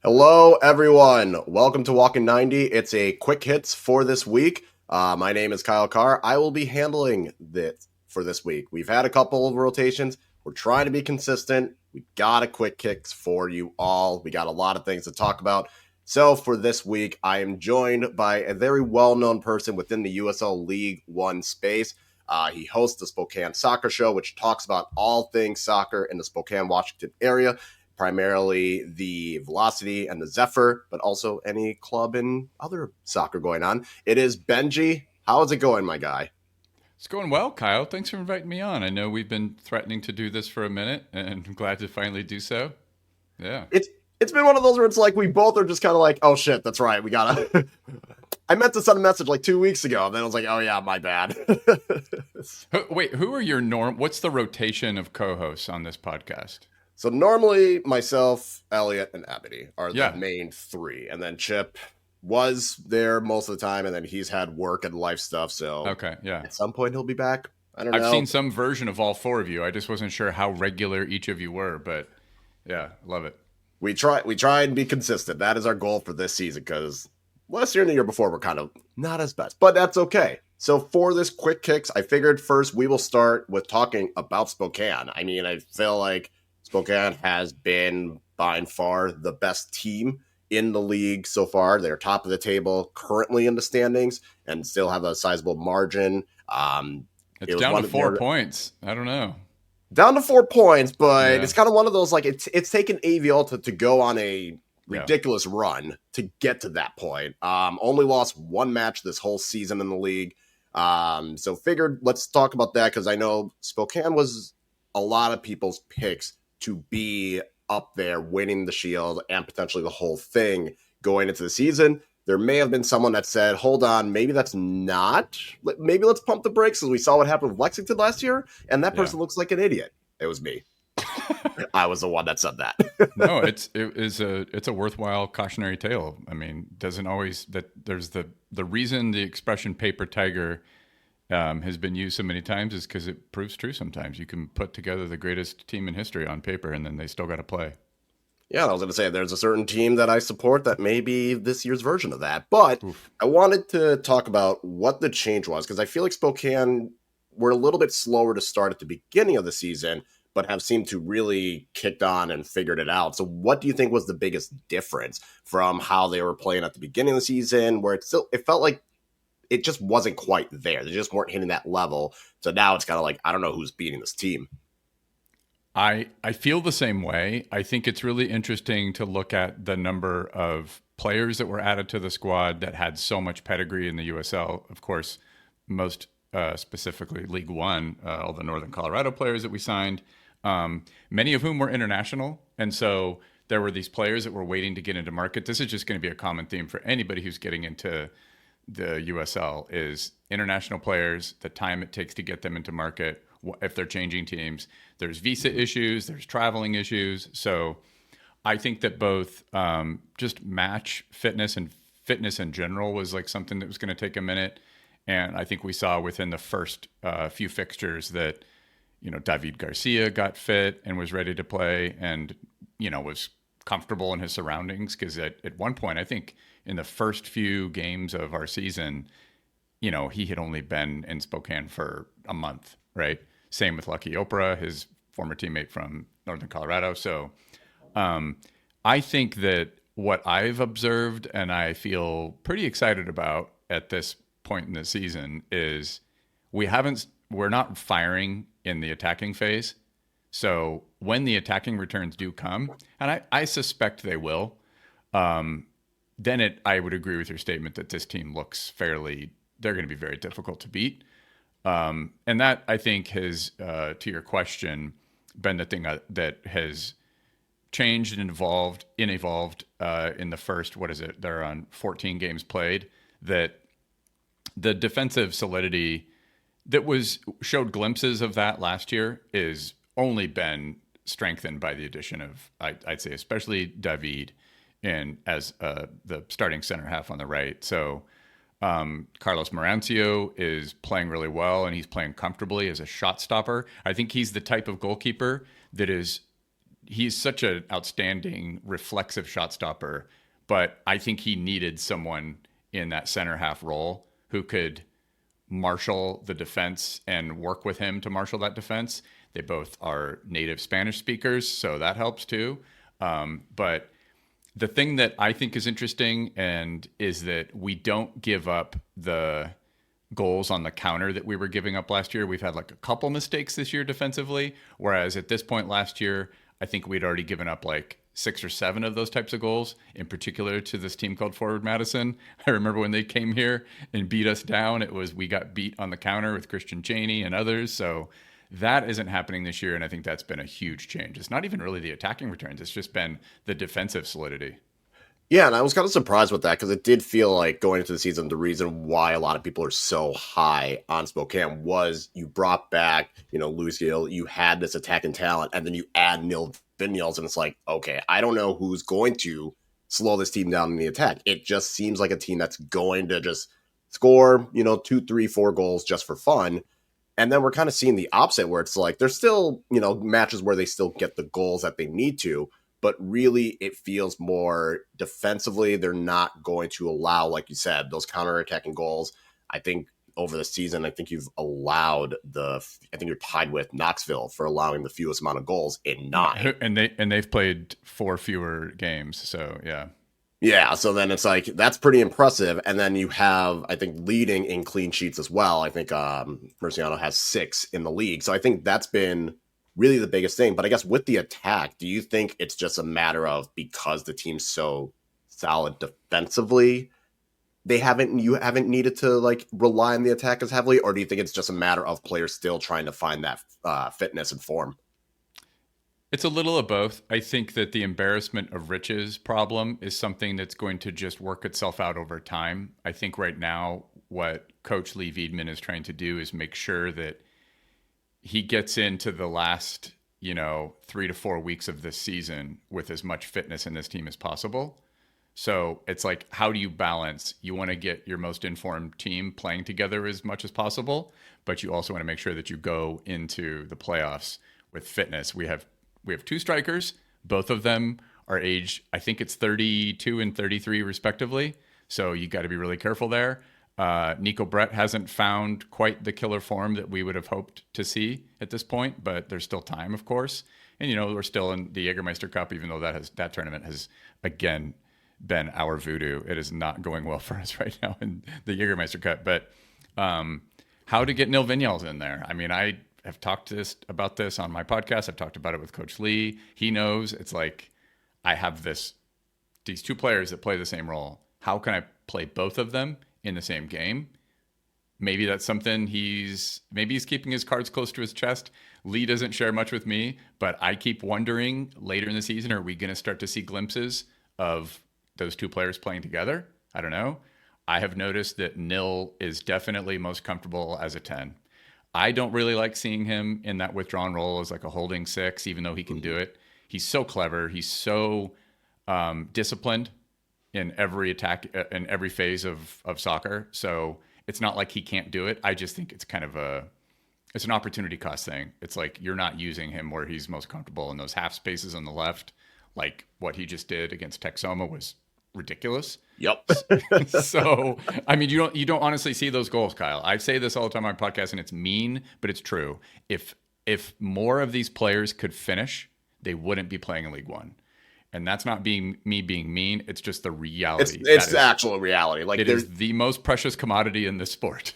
Hello, everyone. Welcome to Walking 90. It's a quick hits for this week. My name is Kyle Carr. I will be handling this for this week. We've had a couple of rotations. We're trying to be consistent. We got a quick kicks for you all. We got a lot of things to talk about. So for this week, I am joined by a very well-known person within the USL League 1 space. He hosts the Spokane Soccer Show, which talks about all things soccer in the Spokane, Washington area. Primarily the Velocity and the Zephyr, but also any club and other soccer going on. It is Benji. How is it going, my guy? It's going well, Kyle. Thanks for inviting me on. I know we've been threatening to do this for a minute, and I'm glad to finally do so. Yeah. It's been one of those where it's like we both are just kind of like, oh shit, that's right, we gotta. I meant to send a message like 2 weeks ago, and then I was like, oh yeah, my bad. Wait, who are your What's the rotation of co-hosts on this podcast? So normally myself, Elliot, and Ebony are the Yeah. main three, and then Chip was there most of the time, and then he's had work and life stuff. So Okay. Yeah. at some point he'll be back. I don't I've know. seen some version of all four of you. I just wasn't sure how regular each of you were, but yeah, love it. We try and be consistent. That is our goal for this season because last year and the year before were kind of not as best, but that's okay. So for this quick kicks, I figured first we will start with talking about Spokane. I mean, I feel like Spokane has been by far the best team in the league so far. They're top of the table currently in the standings and still have a sizable margin. It's down to 4 points. I don't know. Down to 4 points, but Yeah. it's kind of one of those like it's taken AVL to go on a Yeah. ridiculous run to get to that point. Only lost one match this whole season in the league. So figured let's talk about that because I know Spokane was a lot of people's picks to be up there winning the Shield and potentially the whole thing going into the season. There may have been someone that said, hold on, maybe that's not. Maybe let's pump the brakes because we saw what happened with Lexington last year, and that Yeah. person looks like an idiot. It was me. I was the one that said that. No, it's a worthwhile cautionary tale. I mean, doesn't always that there's the reason the expression paper tiger has been used so many times is because it proves true. Sometimes you can put together the greatest team in history on paper, and then they still got to play. Yeah, I was going to say there's a certain team that I support that may be this year's version of that. But Oof. I wanted to talk about what the change was because I feel like Spokane were a little bit slower to start at the beginning of the season, but have seemed to really kicked on and figured it out. So what do you think was the biggest difference from how they were playing at the beginning of the season, where it felt like it just wasn't quite there. They just weren't hitting that level. So now it's kind of like, I don't know who's beating this team. I feel the same way. I think it's really interesting to look at the number of players that were added to the squad that had so much pedigree in the USL. Of course, most specifically League One, all the Northern Colorado players that we signed, many of whom were international. And so there were these players that were waiting to get into market. This is just going to be a common theme for anybody who's getting into the USL is international players, the time it takes to get them into market, if they're changing teams. There's visa issues, there's traveling issues. So I think that both just match fitness and fitness in general was like something that was going to take a minute. And I think we saw within the first few fixtures that, David Garcia got fit and was ready to play and, was comfortable in his surroundings. Because at one point, I think in the first few games of our season, he had only been in Spokane for a month, right? Same with Lucky Oprah, his former teammate from Northern Colorado. So I think that what I've observed and I feel pretty excited about at this point in the season is we're not firing in the attacking phase. So when the attacking returns do come, and I suspect they will, then I would agree with your statement that this team looks they're going to be very difficult to beat. And that I think has, to your question, been the thing that has changed and evolved in the first, what is it? They're on 14 games played. That the defensive solidity that showed glimpses of that last year is only been strengthened by the addition of, I'd say, especially David and as the starting center half on the right. So Carlos Marancio is playing really well, and he's playing comfortably as a shot stopper. I think he's the type of goalkeeper that he's such an outstanding reflexive shot stopper, but I think he needed someone in that center half role who could marshal the defense and work with him to marshal that defense. They both are native Spanish speakers, so that helps too. But the thing that I think is interesting and is that we don't give up the goals on the counter that we were giving up last year. We've had like a couple mistakes this year defensively, whereas at this point last year, I think we'd already given up like 6 or 7 of those types of goals, in particular to this team called Forward Madison. I remember when they came here and beat us down, we got beat on the counter with Christian Chaney and others. So that isn't happening this year, and I think that's been a huge change. It's not even really the attacking returns. It's just been the defensive solidity. Yeah, and I was kind of surprised with that because it did feel like going into the season, the reason why a lot of people are so high on Spokane was you brought back, Lucio, you had this attacking talent, and then you add Nil Vinyals, and it's like, okay, I don't know who's going to slow this team down in the attack. It just seems like a team that's going to just score, 2, 3, 4 goals just for fun. And then we're kind of seeing the opposite where it's like there's still, matches where they still get the goals that they need to, but really it feels more defensively. They're not going to allow, like you said, those counterattacking goals. I think over the season, I think you're tied with Knoxville for allowing the fewest amount of goals in 9. And they've played 4 fewer games. So yeah. Yeah, so then it's like, that's pretty impressive. And then you have, I think, leading in clean sheets as well. I think Murciano has 6 in the league. So I think that's been really the biggest thing. But I guess with the attack, do you think it's just a matter of because the team's so solid defensively, you haven't needed to like rely on the attack as heavily? Or do you think it's just a matter of players still trying to find that fitness and form? It's a little of both. I think that the embarrassment of riches problem is something that's going to just work itself out over time. I think right now what Coach Lee Wiedemann is trying to do is make sure that he gets into the last, 3 to 4 weeks of this season with as much fitness in this team as possible. So it's like, how do you balance? You want to get your most informed team playing together as much as possible, but you also want to make sure that you go into the playoffs with fitness. We have 2 strikers. Both of them are age, I think it's 32 and 33 respectively. So you got to be really careful there. Nico Brett hasn't found quite the killer form that we would have hoped to see at this point, but there's still time, of course. And, we're still in the Jägermeister Cup, even though that tournament has, again, been our voodoo. It is not going well for us right now in the Jägermeister Cup. But how to get Nil Vinyals in there? I mean, I have talked about this on my podcast. I've talked about it with Coach Lee. He knows. It's like I have these 2 players that play the same role. How can I play both of them in the same game? Maybe that's something he's keeping his cards close to his chest. Lee doesn't share much with me, but I keep wondering later in the season, are we going to start to see glimpses of those 2 players playing together? I don't know. I have noticed that Nil is definitely most comfortable as a 10. I don't really like seeing him in that withdrawn role as like a holding 6, even though he can do it. He's so clever. He's so disciplined in every attack, in every phase of soccer. So it's not like he can't do it. I just think it's kind of it's an opportunity cost thing. It's like you're not using him where he's most comfortable in those half spaces on the left. Like what he just did against Texoma was ridiculous. Yep. So, I mean, you don't honestly see those goals, Kyle. I say this all the time on my podcast, and it's mean, but it's true. If more of these players could finish, they wouldn't be playing in League One. And that's not me being mean. It's just the reality. It's the actual reality. Like it is the most precious commodity in this sport.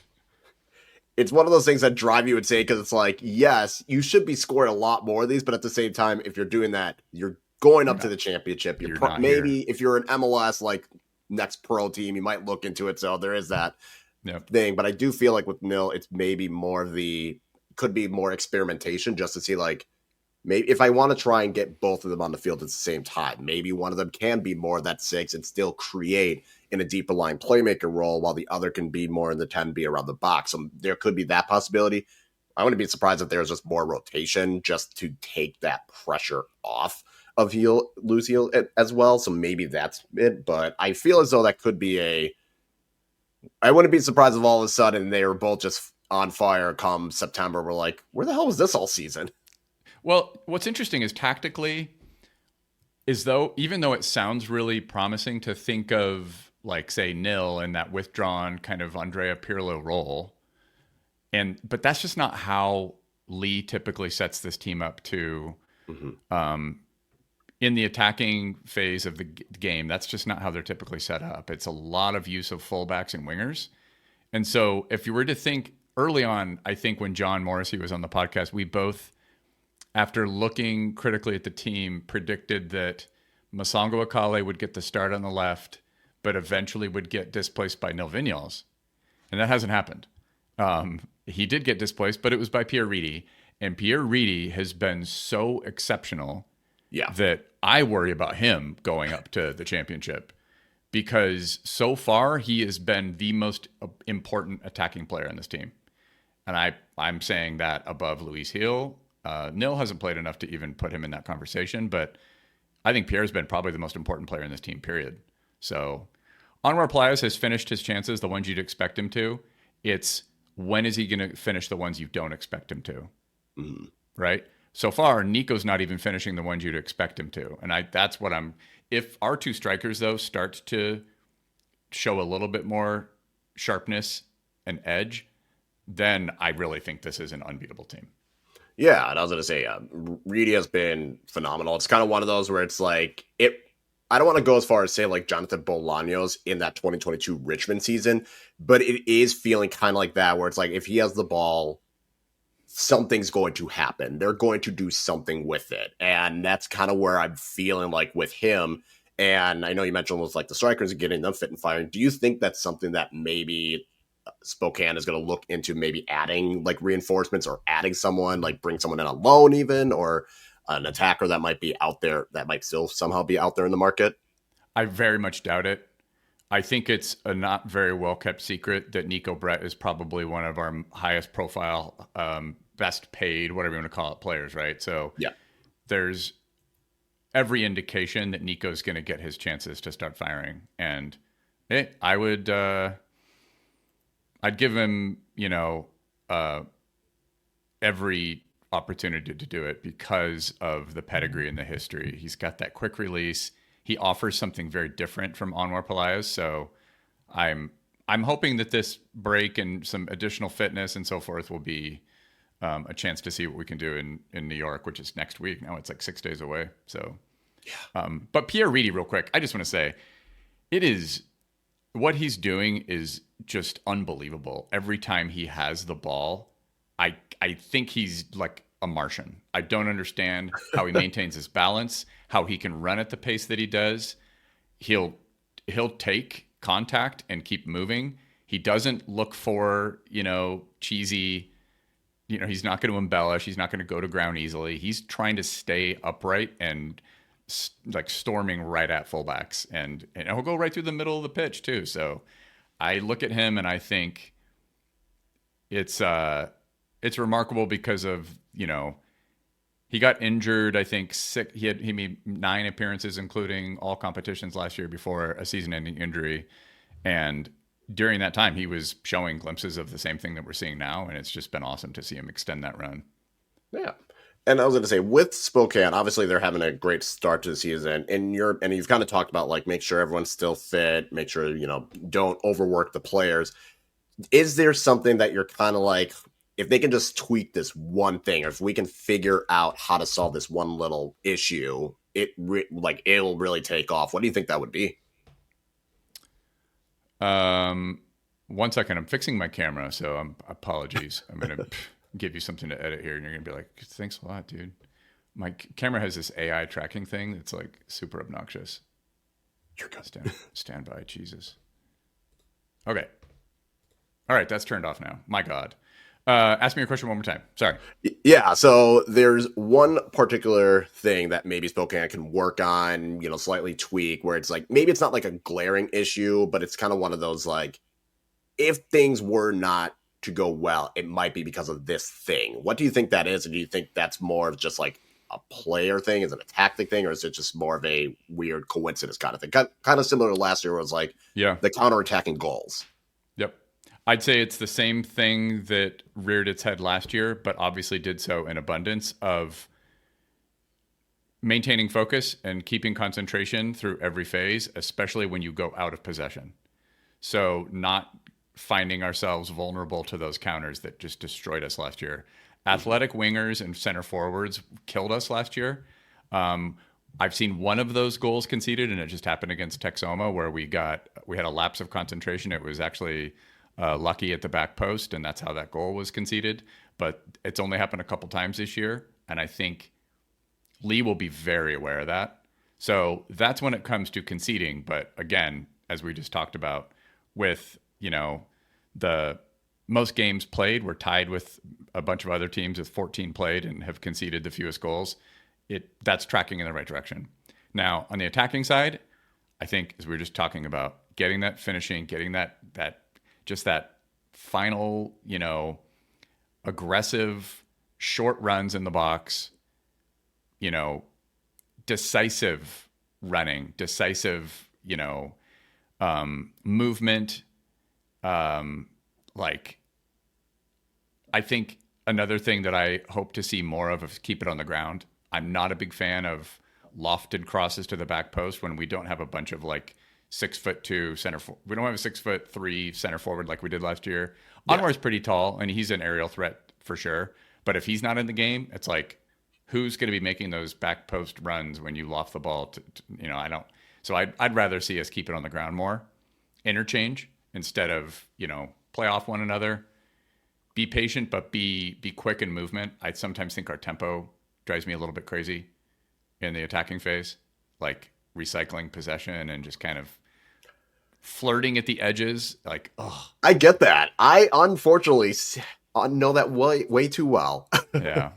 It's one of those things that drive you insane because it's like, yes, you should be scoring a lot more of these, but at the same time, if you're doing that, you're going up to the championship. Maybe if you're an MLS like next pro team, you might look into it. So there is that thing. But I do feel like with Nil, it's maybe could be more experimentation just to see like, maybe if I want to try and get both of them on the field at the same time, maybe one of them can be more that 6 and still create in a deeper line playmaker role while the other can be more in the 10, be around the box. So there could be that possibility. I wouldn't be surprised if there's just more rotation just to take that pressure off of Lucio as well. So maybe that's it. But I feel as though that could be I wouldn't be surprised if all of a sudden they were both just on fire come September. We're like, where the hell was this all season? Well, what's interesting is tactically, even though it sounds really promising to think of, like, say, Nil in that withdrawn kind of Andrea Pirlo role, but that's just not how Lee typically sets this team up to. In the attacking phase of the game, that's just not how they're typically set up. It's a lot of use of fullbacks and wingers. And so if you were to think early on, I think when John Morrissey was on the podcast, we both, after looking critically at the team, predicted that Masongo Akale would get the start on the left, but eventually would get displaced by Nil Vinyals. And that hasn't happened. He did get displaced, but it was by Pierre Reedy. And Pierre Reedy has been so exceptional that I worry about him going up to the championship, because so far he has been the most important attacking player in this team. And I'm saying that above Luis Gil. Nil hasn't played enough to even put him in that conversation, but I think Pierre's been probably the most important player in this team, period. So Anwar Playas has finished his chances, the ones you'd expect him to. It's when is he going to finish the ones you don't expect him to, right? So far, Nico's not even finishing the ones you'd expect him to. And that's what if our two strikers, though, start to show a little bit more sharpness and edge, then I really think this is an unbeatable team. Yeah, and I was going to say, Reedy has been phenomenal. It's kind of one of those where it's like, I don't want to go as far as say like Jonathan Bolaños in that 2022 Richmond season, but it is feeling kind of like that, where it's like, if he has the ball, something's going to happen. They're going to do something with it. And that's kind of where I'm feeling like with him. And I know you mentioned almost like the strikers and getting them fit and firing. Do you think that's something that maybe Spokane is going to look into, maybe adding like reinforcements or adding someone, like bring someone in on loan even, or an attacker that might be out there, that might still somehow be out there in the market? I very much doubt it. I think it's a not very well kept secret that Nico Brett is probably one of our highest profile, best paid, whatever you want to call it, players, right? So there's every indication that Nico's going to get his chances to start firing. And I'd give him, every opportunity to do it because of the pedigree and the history. He's got that quick release. He offers something very different from Anwar Playas. So I'm hoping that this break and some additional fitness and so forth will be a chance to see what we can do in New York, which is next week. Now it's like 6 days away. So, but Pierre Reedy, real quick, I just want to say, what he's doing is just unbelievable. Every time he has the ball, I think he's like a Martian. I don't understand how he maintains his balance, how he can run at the pace that he does. He'll take contact and keep moving. He doesn't look for, cheesy, he's not going to embellish. He's not going to go to ground easily. He's trying to stay upright and like storming right at fullbacks, and he'll go right through the middle of the pitch too. So I look at him and I think it's remarkable because of, he got injured, I think he made 9 appearances, including all competitions last year before a season-ending injury. And during that time, he was showing glimpses of the same thing that we're seeing now. And it's just been awesome to see him extend that run. Yeah. And I was going to say, with Spokane, obviously they're having a great start to the season. And you've kind of talked about like, make sure everyone's still fit, make sure, don't overwork the players. Is there something that you're kind of like, if they can just tweak this one thing, or if we can figure out how to solve this one little issue, it'll really take off? What do you think that would be? 1 second. I'm fixing my camera, so apologies. I'm going to give you something to edit here, and you're going to be like, thanks a lot, dude. My camera has this AI tracking thing that's like super obnoxious. You're good. Stand by, Jesus. Okay. All right, that's turned off now. My God. Ask me your question one more time. Sorry. Yeah, so there's one particular thing that maybe Spokane can work on, slightly tweak, where it's like, maybe it's not like a glaring issue, but it's kind of one of those like, if things were not to go well, it might be because of this thing. What do you think that is? And do you think that's more of just like a player thing? Is it a tactic thing? Or is it just more of a weird coincidence kind of thing? Kind of similar to last year, where it was like the counterattacking goals. Yep. I'd say it's the same thing that reared its head last year, but obviously did so in abundance of maintaining focus and keeping concentration through every phase, especially when you go out of possession. So not finding ourselves vulnerable to those counters that just destroyed us last year. Athletic wingers and center forwards killed us last year. I've seen one of those goals conceded, and it just happened against Texoma, where we had a lapse of concentration. It was actually lucky at the back post, and that's how that goal was conceded. But it's only happened a couple times this year, and I think Lee will be very aware of that. So that's when it comes to conceding. But again, as we just talked about, with the most games played, we're tied with a bunch of other teams with 14 played and have conceded the fewest goals. That's tracking in the right direction. Now, on the attacking side, I think, as we were just talking about, getting that finishing, getting that final, aggressive short runs in the box, decisive running, decisive, movement. I think another thing that I hope to see more of is keep it on the ground. I'm not a big fan of lofted crosses to the back post when we don't have a bunch of 6'2" center. We don't have a 6'3" center forward like we did last year. Yeah. Anwar's pretty tall and he's an aerial threat for sure. But if he's not in the game, it's like, who's going to be making those back post runs when you loft the ball? I don't. So I'd rather see us keep it on the ground more, interchange instead of play off one another. Be patient, but be quick in movement. I sometimes think our tempo drives me a little bit crazy in the attacking phase, like recycling possession and just kind of flirting at the edges. I get that. I unfortunately know that way too well. Yeah.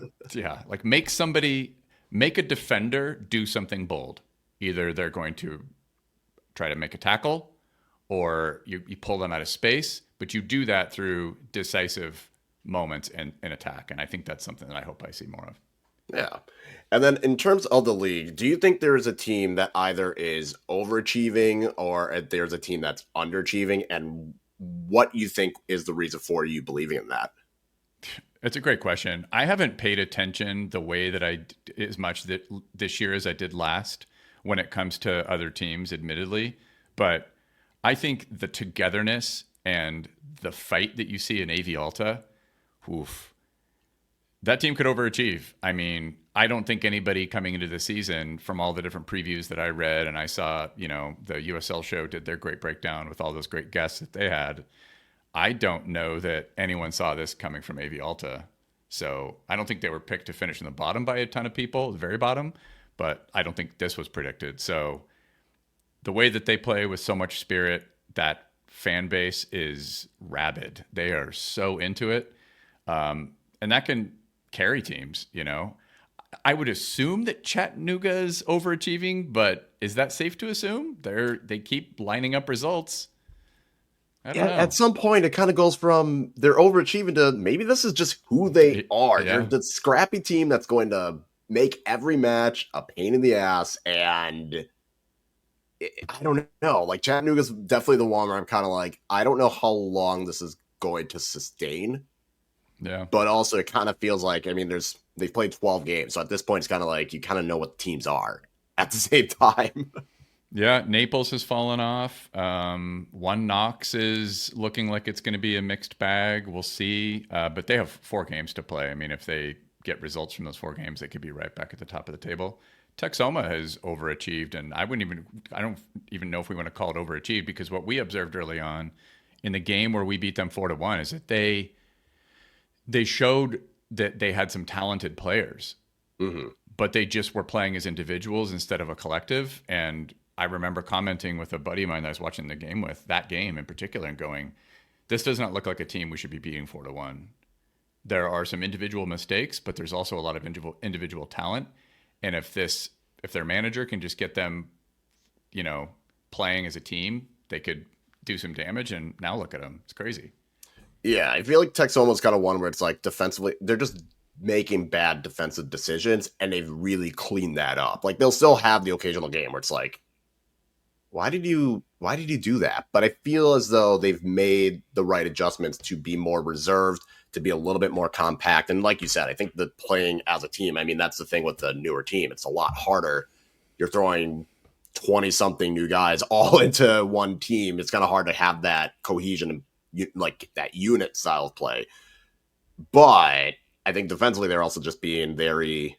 Make a defender do something bold. Either they're going to try to make a tackle or you pull them out of space, but you do that through decisive moments in attack. And I think that's something that I hope I see more of. Yeah. And then in terms of the league, do you think there is a team that either is overachieving or there's a team that's underachieving? And what you think is the reason for you believing in that? It's a great question. I haven't paid attention the way that as much this year as I did last when it comes to other teams, admittedly. But I think the togetherness and the fight that you see in AV Alta, that team could overachieve. I mean, I don't think anybody coming into the season, from all the different previews that I read, and I saw, the USL show did their great breakdown with all those great guests that they had. I don't know that anyone saw this coming from AV Alta. So I don't think they were picked to finish in the bottom by a ton of people, the very bottom, but I don't think this was predicted. So the way that they play with so much spirit, that fan base is rabid. They are so into it. And that can carry teams, I would assume that Chattanooga's overachieving, but is that safe to assume? They keep lining up results. I don't know. At some point it kind of goes from they're overachieving to maybe this is just who they are. Yeah. They're the scrappy team that's going to make every match a pain in the ass, and I don't know. Chattanooga's definitely the one where I'm kind of I don't know how long this is going to sustain. Yeah. But also it kind of feels they've played 12 games. So at this point, it's kind of you kind of know what the teams are at the same time. Yeah. Naples has fallen off. One Knox is looking like it's going to be a mixed bag. We'll see. But they have 4 games to play. I mean, if they get results from those 4 games, they could be right back at the top of the table. Texoma has overachieved, and I don't even know if we want to call it overachieved, because what we observed early on in the game where we beat them 4-1 is that they showed that they had some talented players, but they just were playing as individuals instead of a collective. And I remember commenting with a buddy of mine that I was watching the game with, that game in particular, and going, this does not look like a team we should be beating 4-1. There are some individual mistakes, but there's also a lot of individual talent. And if their manager can just get them, playing as a team, they could do some damage. And now look at them. It's crazy. Yeah, I feel like Texoma's kind of one where it's defensively, they're just making bad defensive decisions, and they've really cleaned that up. They'll still have the occasional game where it's why did you do that? But I feel as though they've made the right adjustments to be more reserved, to be a little bit more compact. And like you said, I think the playing as a team, I mean, that's the thing with the newer team. It's a lot harder. You're throwing 20-something new guys all into one team. It's kind of hard to have that cohesion and like that unit style of play. But I think defensively, they're also just being very,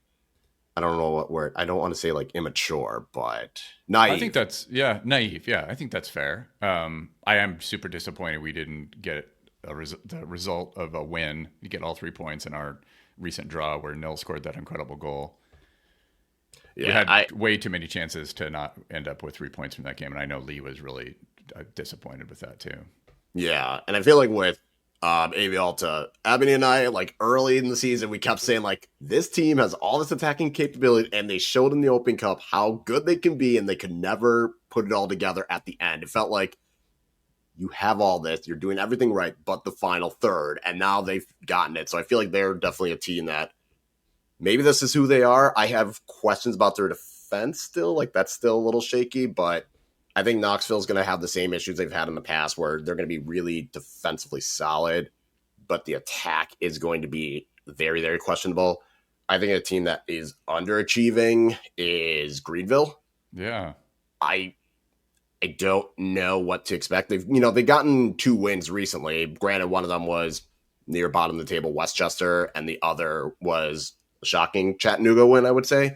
I don't know what word, I don't want to say like immature, but naive. I think that's, naive. Yeah, I think that's fair. I am super disappointed we didn't get the result of a win. You get all 3 points in our recent draw where Nil scored that incredible goal. Yeah, we had way too many chances to not end up with 3 points from that game, and I know Lee was really disappointed with that too. Yeah, and I feel like with AV Alta, Ebony and I, like early in the season, we kept saying like this team has all this attacking capability, and they showed in the Open Cup how good they can be, and they could never put it all together at the end. It felt like you have all this, you're doing everything right, but the final third, and now they've gotten it. So I feel like they're definitely a team that maybe this is who they are. I have questions about their defense still. Like, that's still a little shaky, but I think Knoxville's going to have the same issues they've had in the past where they're going to be really defensively solid, but the attack is going to be very, very questionable. I think a team that is underachieving is Greenville. Yeah. I don't know what to expect. They've gotten 2 wins recently. Granted, one of them was near bottom of the table, Westchester, and the other was a shocking Chattanooga win, I would say.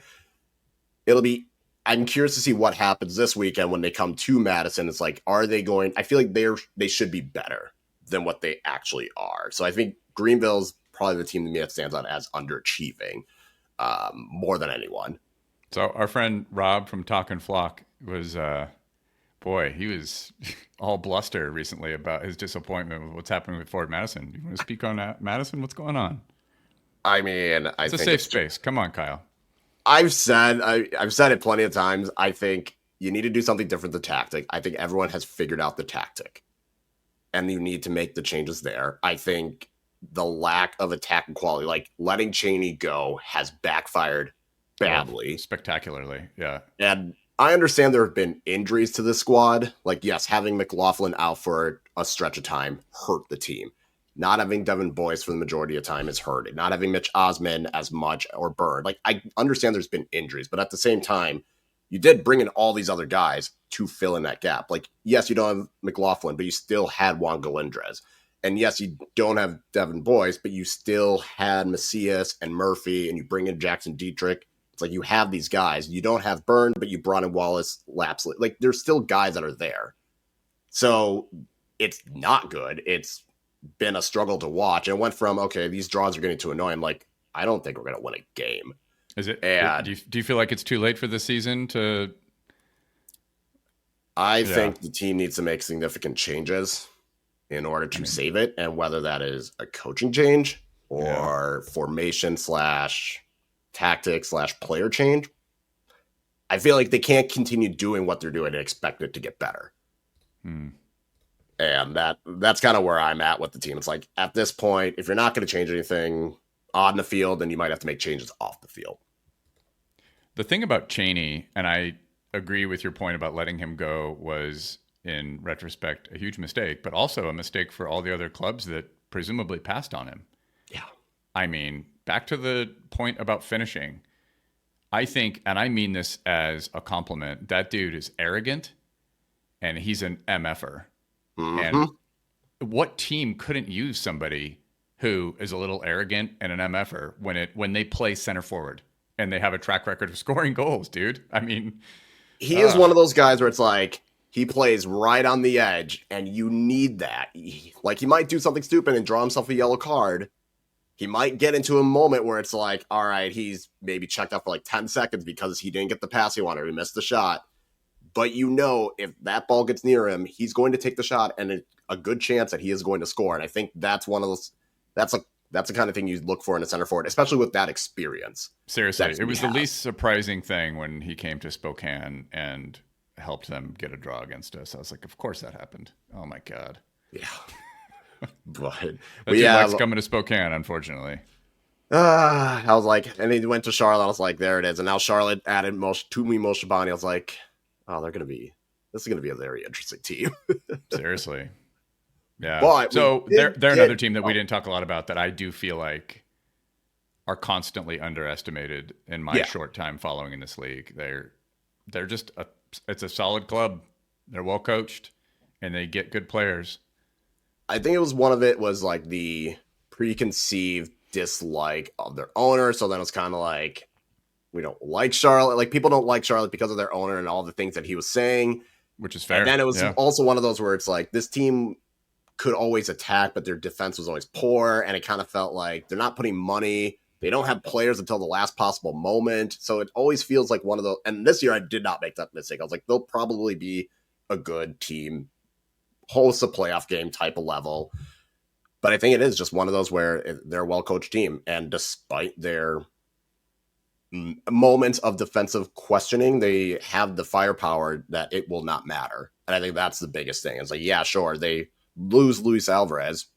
I'm curious to see what happens this weekend when they come to Madison. It's like, are they going? I feel like they should be better than what they actually are. So I think Greenville's probably the team to me that stands out as underachieving more than anyone. So our friend Rob from Talkin' Flock was, he was all bluster recently about his disappointment with what's happening with Ford Madison. You want to speak on that, Madison? What's going on? I mean, it's a safe space. Come on, Kyle. I've said it plenty of times. I think you need to do something different than tactic. I think everyone has figured out the tactic, and you need to make the changes there. I think the lack of attack and quality, like letting Cheney go, has backfired badly. Spectacularly, yeah. And I understand there have been injuries to the squad. Like, yes, having McLaughlin out for a stretch of time hurt the team. Not having Devin Boyce for the majority of time has hurt it. Not having Mitch Osman as much or Bird. Like, I understand there's been injuries, but at the same time, you did bring in all these other guys to fill in that gap. Like, yes, you don't have McLaughlin, but you still had Juan Galindrez. And yes, you don't have Devin Boyce, but you still had Macias and Murphy, and you bring in Jackson Dietrich. It's like you have these guys. You don't have Byrne, but you brought in Wallace, Lapsley. Like, there's still guys that are there. So it's not good. It's been a struggle to watch. And it went from, okay, these draws are getting too annoying. Like, I don't think we're going to win a game. Is it? And do you feel like it's too late for this season to? I think the team needs to make significant changes in order to save it. And whether that is a coaching change or formation / tactic / player change, I feel like they can't continue doing what they're doing and expect it to get better. And that's kind of where I'm at with the team. It's like, at this point, if you're not going to change anything on the field, then you might have to make changes off the field. The thing about Cheney, and I agree with your point about letting him go, was in retrospect a huge mistake, but also a mistake for all the other clubs that presumably passed on him. Yeah. I mean, back to the point about finishing, I think, and I mean this as a compliment, that dude is arrogant and he's an MFer. And what team couldn't use somebody who is a little arrogant and an MFer when they play center forward and they have a track record of scoring goals, dude? I mean, he is one of those guys where it's like he plays right on the edge, and you need that. He might do something stupid and draw himself a yellow card. He might get into a moment where it's like, all right, he's maybe checked out for like 10 seconds because he didn't get the pass he wanted. He missed the shot. But if that ball gets near him, he's going to take the shot, and a good chance that he is going to score. And I think that's one of those. That's the kind of thing you look for in a center forward, especially with that experience. Seriously, it was the least surprising thing when he came to Spokane and helped them get a draw against us. I was like, of course that happened. Oh my god. Yeah. But likes coming to Spokane, unfortunately. I was like, and he went to Charlotte. I was like, there it is. And now Charlotte added Tumi Moshabani. I was like, oh, this is going to be a very interesting team. Seriously. Yeah. But we So did they're get another team that we didn't talk a lot about that I do feel like are constantly underestimated in my yeah. short time following in this league. They're just it's a solid club. They're well coached and they get good players. I think it was one of it was like the preconceived dislike of their owner. So then it's kind of like we don't like Charlotte. Like people don't like Charlotte because of their owner and all the things that he was saying. Which is And fair. then it was Yeah. also one of those where it's like this team could always attack, but their defense was always poor. And it kind of felt like they're not putting money. They don't have players until the last possible moment. So it always feels like one of those. And this year I did not make that mistake. I was like, they'll probably be a good team, host a playoff game type of level. But I think it is just one of those where they're a well-coached team. And despite their moments of defensive questioning, they have the firepower that it will not matter. And I think that's the biggest thing. It's like, yeah, sure, they lose Luis Alvarez,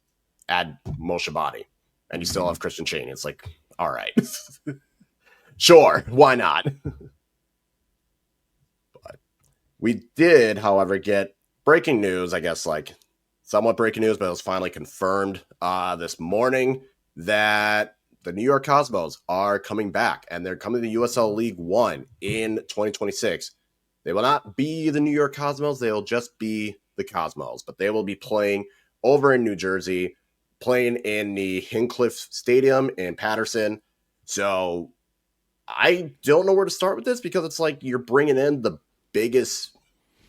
add Moshe Bani, and you still have Christian Cheney. It's like, all right. Sure, why not? But we did, however, get breaking news, I guess, like somewhat breaking news, but it was finally confirmed this morning that the New York Cosmos are coming back, and they're coming to USL League 1 in 2026. They will not be the New York Cosmos. They will just be the Cosmos, but they will be playing over in New Jersey, playing in the Hincliffe Stadium in Patterson. So I don't know where to start with this because it's like you're bringing in the biggest,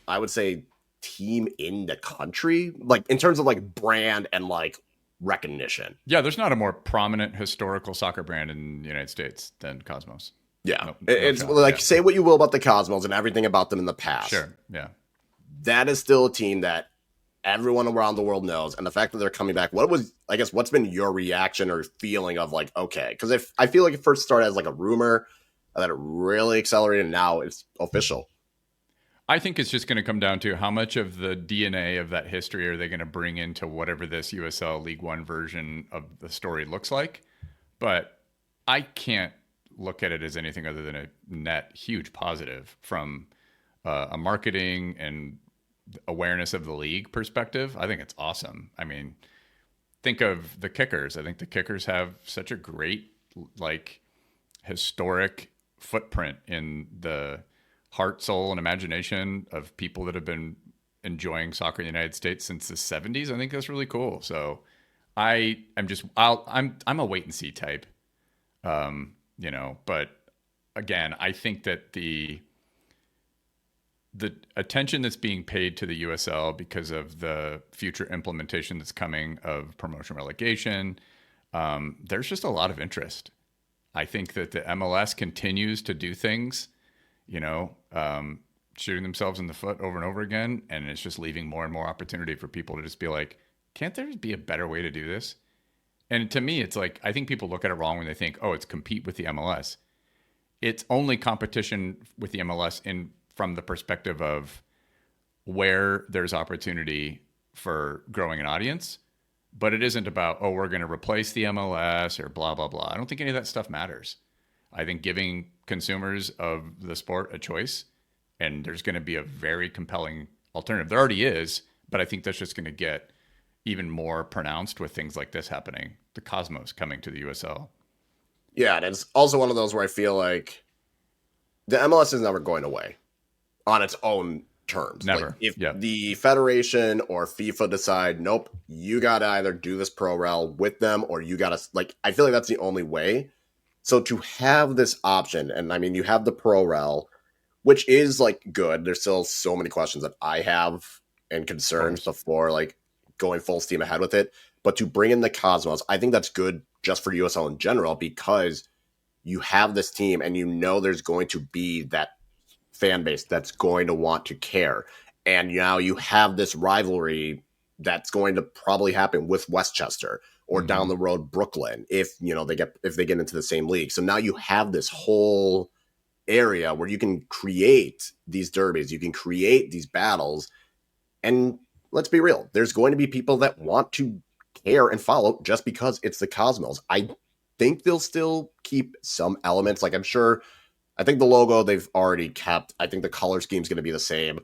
I would say, team in the country, like in terms of like brand and like recognition. Yeah, there's not a more prominent historical soccer brand in the United States than Cosmos. Yeah. No It's shot. like, Yeah. say what you will about the Cosmos and everything about them in the past. Sure. Yeah. That is still a team that everyone around the world knows. And the fact that they're coming back, what's been your reaction or feeling of like, okay, because if I feel like it first started as like a rumor and then it really accelerated and now it's official. I think it's just going to come down to how much of the DNA of that history are they going to bring into whatever this USL League One version of the story looks like. But I can't look at it as anything other than a net huge positive from a marketing and awareness of the league perspective. I think it's awesome. I mean, think of the Kickers. I think the Kickers have such a great, like, historic footprint in the heart, soul, and imagination of people that have been enjoying soccer in the United States since the 70s. I think that's really cool. So I'm a wait and see type, but again, I think that the attention that's being paid to the USL because of the future implementation that's coming of promotion relegation, there's just a lot of interest. I think that the MLS continues to do things, shooting themselves in the foot over and over again. And it's just leaving more and more opportunity for people to just be like, can't there be a better way to do this? And to me, it's like, I think people look at it wrong when they think, oh, it's compete with the MLS. It's only competition with the MLS from the perspective of where there's opportunity for growing an audience. But it isn't about, oh, we're going to replace the MLS or blah, blah, blah. I don't think any of that stuff matters. I think giving consumers of the sport a choice, and there's going to be a very compelling alternative. There already is, but I think that's just going to get even more pronounced with things like this happening. The Cosmos coming to the USL. Yeah, and it's also one of those where I feel like the MLS is never going away on its own terms. Never. Like if the Federation or FIFA decide, nope, you got to either do this pro rel with them or you got to, like, I feel like that's the only way. So to have this option, and I mean, you have the pro rel, which is like good. There's still so many questions that I have and concerns before like going full steam ahead with it. But to bring in the Cosmos, I think that's good just for USL in general because you have this team and there's going to be that fan base that's going to want to care. And now you have this rivalry that's going to probably happen with Westchester or down the road Brooklyn if they get into the same league. So now you have this whole area where you can create these derbies, you can create these battles, and let's be real, there's going to be people that want to care and follow just because it's the Cosmos. I think they'll still keep some elements, like I think the logo they've already kept. I think the color scheme is going to be the same.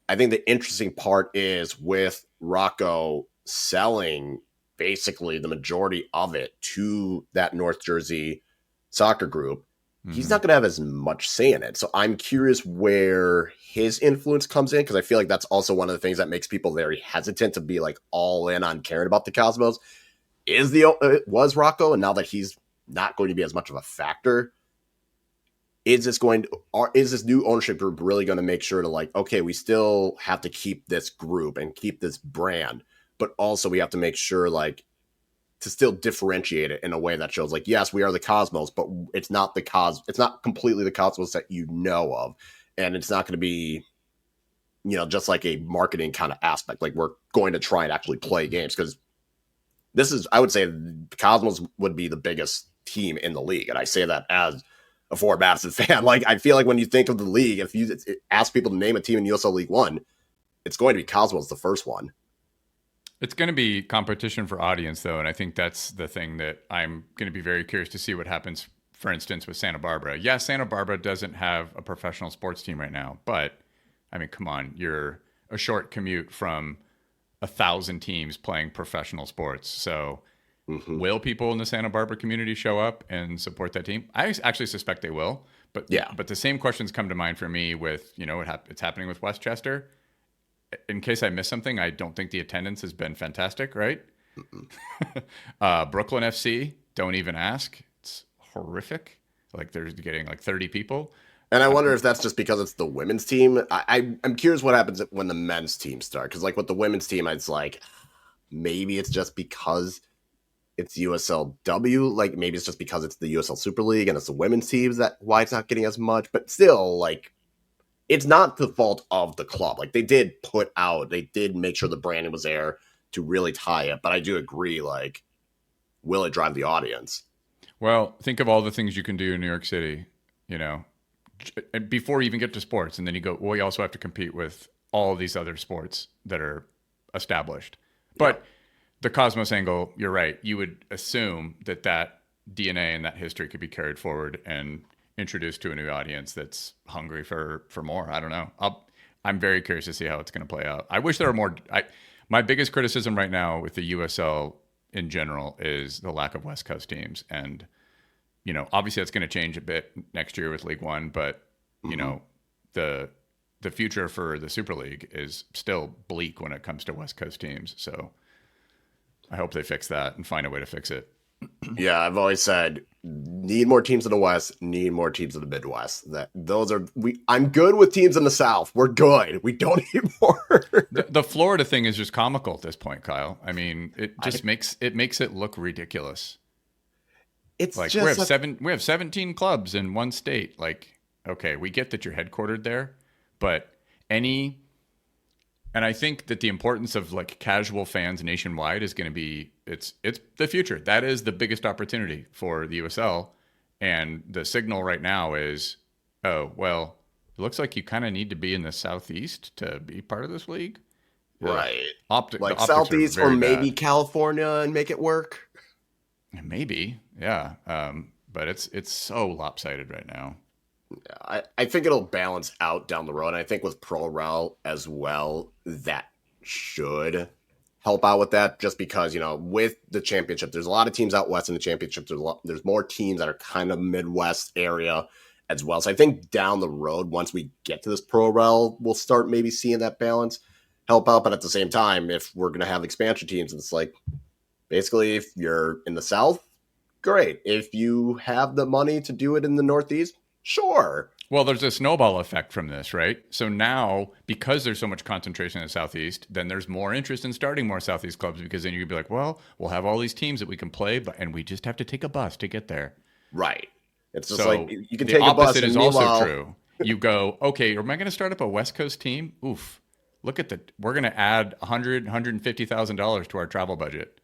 I think the interesting part is with Rocco selling basically the majority of it to that North Jersey soccer group, he's not going to have as much say in it. So I'm curious where his influence comes in, because I feel like that's also one of the things that makes people very hesitant to be like all in on caring about the Cosmos. Was Rocco, and now that he's not going to be as much of a factor, is this new ownership group really going to make sure to like, okay, we still have to keep this group and keep this brand, but also we have to make sure like to still differentiate it in a way that shows like, yes, we are the Cosmos, but it's not it's not completely the Cosmos that you know of. And it's not going to be, just like a marketing kind of aspect. Like we're going to try and actually play games, because I would say the Cosmos would be the biggest team in the league. And I say that as a Fort Madison fan. Like, I feel like when you think of the league, if you ask people to name a team in USL League One, it's going to be Cosmos, the first one. It's going to be competition for audience, though. And I think that's the thing that I'm going to be very curious to see what happens, for instance, with Santa Barbara. Yeah, Santa Barbara doesn't have a professional sports team right now, but I mean, come on, you're a short commute from 1,000 teams playing professional sports. So will people in the Santa Barbara community show up and support that team? I actually suspect they will. But but the same questions come to mind for me with, it's happening with Westchester. In case I missed something, I don't think the attendance has been fantastic, right? Brooklyn FC, don't even ask. It's horrific. Like they're getting like 30 people. And I wonder if that's just because it's the women's team. I'm curious what happens when the men's team start. Because like with the women's team, it's like maybe it's just because it's USLW. Like maybe it's just because it's the USL Super League and it's the women's teams that why it's not getting as much. But still, like it's not the fault of the club. Like they did make sure the branding was there to really tie it. But I do agree, like, will it drive the audience? Well, think of all the things you can do in New York City, before you even get to sports. And then you go, well, you also have to compete with all these other sports that are established. But the Cosmos angle, you're right. You would assume that DNA and that history could be carried forward and introduced to a new audience that's hungry for more. I don't know. I'm very curious to see how it's going to play out. I wish there were more. My biggest criticism right now with the USL in general is the lack of West Coast teams. And, obviously that's going to change a bit next year with League One, but, the future for the Super League is still bleak when it comes to West Coast teams. So I hope they fix that and find a way to fix it. Yeah, I've always said need more teams in the West, need more teams in the Midwest. I'm good with teams in the South. We're good. We don't need more. The Florida thing is just comical at this point, Kyle. I mean, it just makes it look ridiculous. It's like we have 17 clubs in one state. Like, okay, we get that you're headquartered there, but and I think that the importance of like casual fans nationwide is going to be, it's the future. That is the biggest opportunity for the USL. And the signal right now is, oh, well, it looks like you kind of need to be in the Southeast to be part of this league. Right. Like Southeast or maybe bad. California and make it work. Maybe. Yeah. But it's so lopsided right now. I think it'll balance out down the road. And I think with Pro Rel as well, that should help out with that, just because, with the championship, there's a lot of teams out west in the championship. There's more teams that are kind of Midwest area as well. So I think down the road, once we get to this Pro Rel, we'll start maybe seeing that balance help out. But at the same time, if we're going to have expansion teams, it's like, basically, if you're in the South, great. If you have the money to do it in the Northeast, sure. Well, there's a snowball effect from this, right? So now, because there's so much concentration in the Southeast, then there's more interest in starting more Southeast clubs, because then you could be like, well, we'll have all these teams that we can play, and we just have to take a bus to get there. Right. It's just like you can take a bus. The opposite is also true. You go, okay, am I going to start up a West Coast team? Oof. Look at we're going to add $150,000 to our travel budget.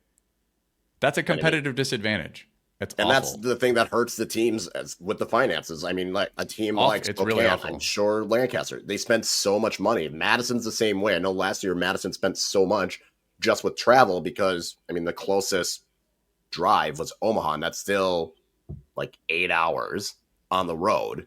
That's a competitive disadvantage. That's the thing that hurts the teams with the finances. I mean, like a team like Spokane, really I'm sure Lancaster, they spent so much money. Madison's the same way. I know last year Madison spent so much just with travel because, I mean, the closest drive was Omaha, and that's still like 8 hours on the road.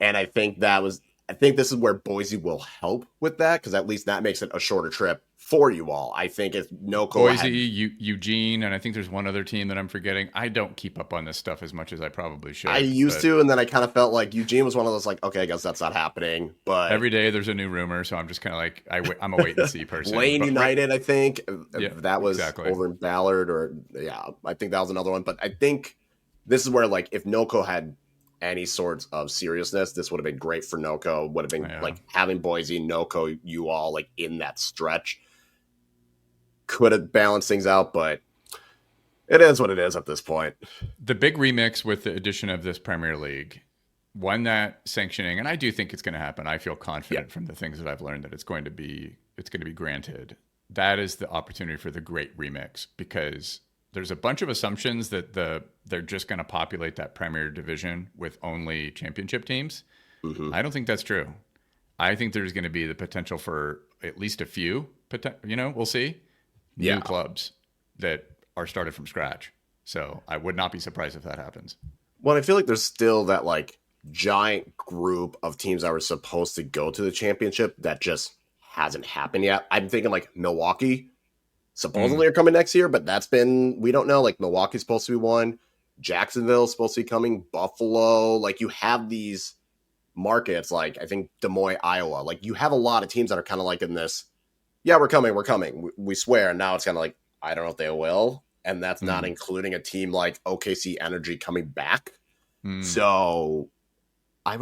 And I think that was, I think this is where Boise will help with that, because at least that makes it a shorter trip for you all. I think if NOCO Boise, had Eugene, and I think there's one other team that I'm forgetting. I don't keep up on this stuff as much as I probably I should. used But to, and then I kind of felt like Eugene was one of those like, okay, I guess that's not happening. But every day there's a new rumor, so I'm just kind of like I'm a wait and see person. Lane But right, United, I think yeah, that was exactly. over in Ballard, or yeah, I think that was another one. But I think this is where like if NOCO had any sorts of seriousness, this would have been great for NOCO. Would have been Yeah. like having Boise, NOCO, you all like in that stretch could have balanced things out, but it is what it is at this point. The big remix with the addition of this Premier League, one that sanctioning, and I do think it's going to happen. I feel confident from the things that I've learned that it's going to be granted. That is the opportunity for the great remix, because there's a bunch of assumptions that they're just going to populate that Premier Division with only championship teams. Mm-hmm. I don't think that's true. I think there's going to be the potential for at least a few, we'll see, new clubs that are started from scratch. So I would not be surprised if that happens. Well, I feel like there's still that like giant group of teams that were supposed to go to the championship that just hasn't happened yet. I'm thinking like Milwaukee supposedly are coming next year, but we don't know. Like Milwaukee's supposed to be one. Jacksonville's supposed to be coming. Buffalo. Like you have these markets, like I think Des Moines, Iowa. Like you have a lot of teams that are kind of like in this, yeah, we're coming. We swear. And now it's kind of like, I don't know if they will. And that's not including a team like OKC Energy coming back. So I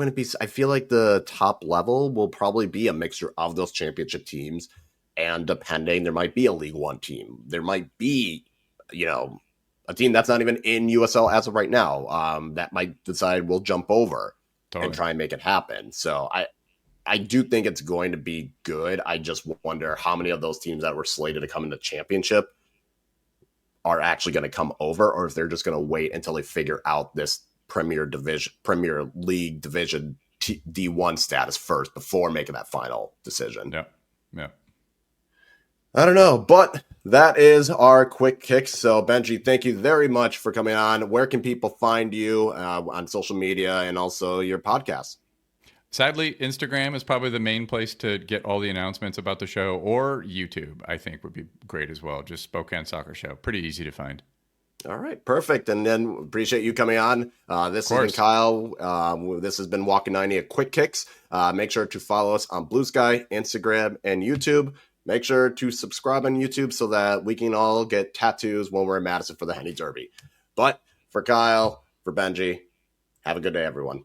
feel like the top level will probably be a mixture of those championship teams. And depending, there might be a League One team. There might be, a team that's not even in USL as of right now. That might decide we'll jump over and try and make it happen. So I do think it's going to be good. I just wonder how many of those teams that were slated to come into championship are actually going to come over, or if they're just going to wait until they figure out this Premier League division D1 status first before making that final decision. Yeah. I don't know, but that is our quick kicks. So Benji, thank you very much for coming on. Where can people find you on social media and also your podcast? Sadly, Instagram is probably the main place to get all the announcements about the show, or YouTube, I think, would be great as well. Just Spokane Soccer Show. Pretty easy to find. All right, perfect. And then appreciate you coming on. This has been Kyle. This has been Walking 90 at Quick Kicks. Make sure to follow us on Blue Sky, Instagram, and YouTube. Make sure to subscribe on YouTube so that we can all get tattoos when we're in Madison for the Henny Derby. But for Kyle, for Benji, have a good day, everyone.